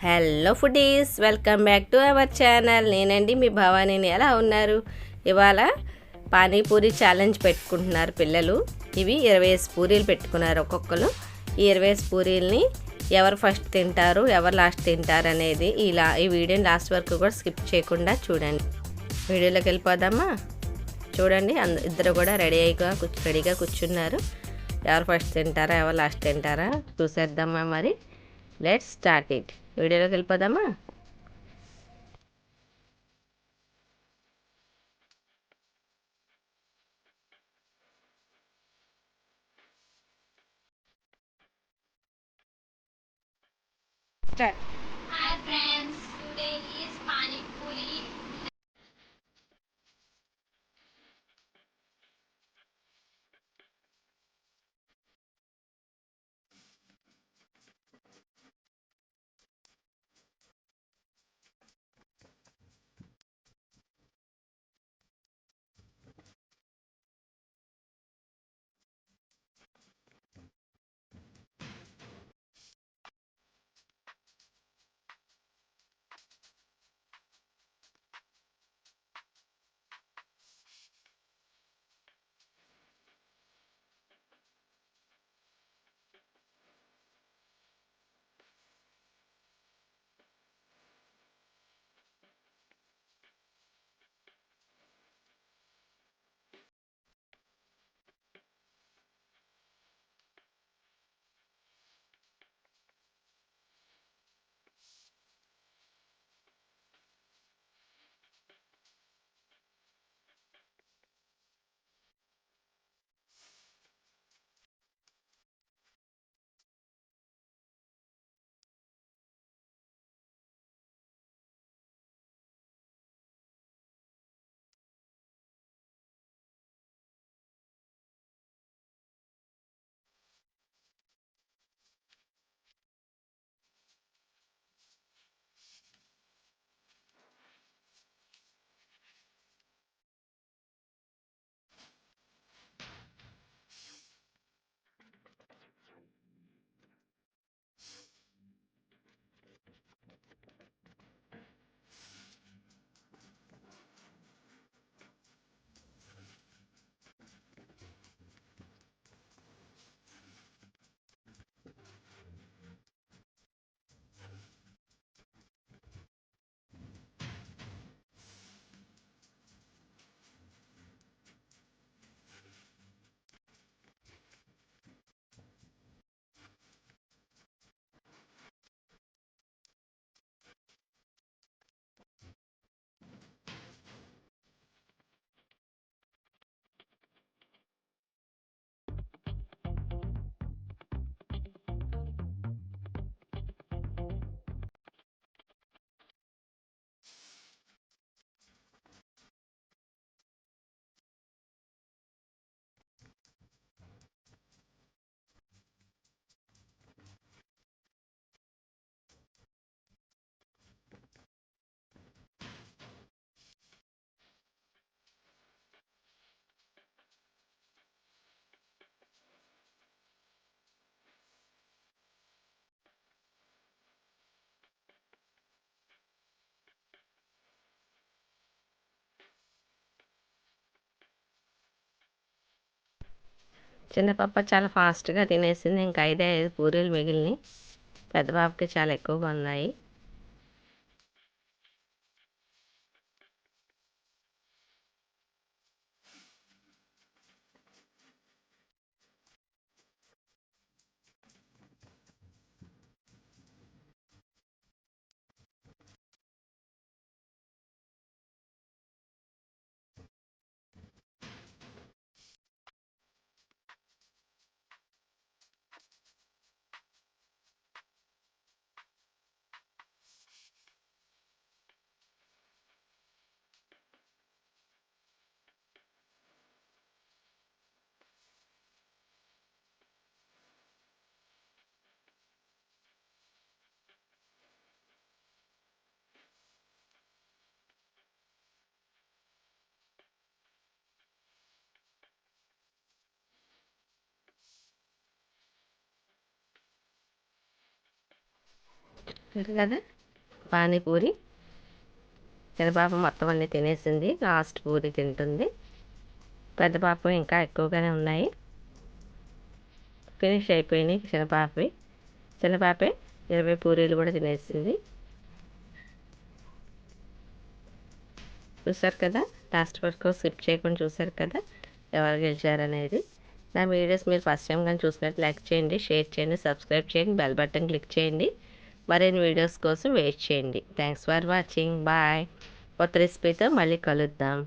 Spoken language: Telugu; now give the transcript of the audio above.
Hello foodies, welcome back to our channel. నేనండి మీ భవానీని. ఎలా ఉన్నారు? ఇవాళ పానీపూరి ఛాలెంజ్ పెట్టుకుంటున్నారు పిల్లలు. ఇవి 20 పూరీలు పెట్టుకున్నారు ఒక్కొక్కరు. ఈ 20 పూరీలని ఎవరు ఫస్ట్ తింటారు, ఎవరు లాస్ట్ తింటారు అనేది ఈ వీడియోని లాస్ట్ వరకు కూడా స్కిప్ చేయకుండా చూడండి. వీడియోలోకి వెళ్ళిపోదామా? చూడండి, ఇద్దరు కూడా రెడీగా కూర్చున్నారు. ఎవరు ఫస్ట్ తింటారా, ఎవరు లాస్ట్ తింటారా చూసేద్దామా. మరి లెట్స్ స్టార్ట్ ఇట్. వీడియోలోకి వెళ్ళిపోదామా? Start. Hi friends, today is Pani Puri. చిన్న పాప చాలా ఫాస్ట్గా తినేసింది. ఇంకా 5 పూరీలు మిగిలినాయి. పెద్ద పాపకి చాలా ఎక్కువగా ఉన్నాయి. చూడు కదా పానీపూరి. చిన్న పాప మొత్తం అన్నీ తినేసింది, లాస్ట్ పూరి తింటుంది. పెద్ద పాప ఇంకా ఎక్కువగానే ఉన్నాయి, ఫినిష్ అయిపోయినాయి చిన్నపాపవి. చిన్నపాపే 20 పూరీలు కూడా తినేసింది. చూసారు కదా, లాస్ట్ వరకు స్కిప్ చేయకుండా చూసారు కదా ఎవరు గెలిచారనేది. నా వీడియోస్ మీరు ఫస్ట్ టైం కానీ చూసినట్టు లైక్ చేయండి, షేర్ చేయండి, సబ్స్క్రైబ్ చేయండి, బెల్ బటన్ క్లిక్ చేయండి. మరిన్ని వీడియోస్ కోసం వెయిట్ చేయండి. Thanks for watching. బాయ్. కొత్త రెసిపీతో మళ్ళీ కలుద్దాం.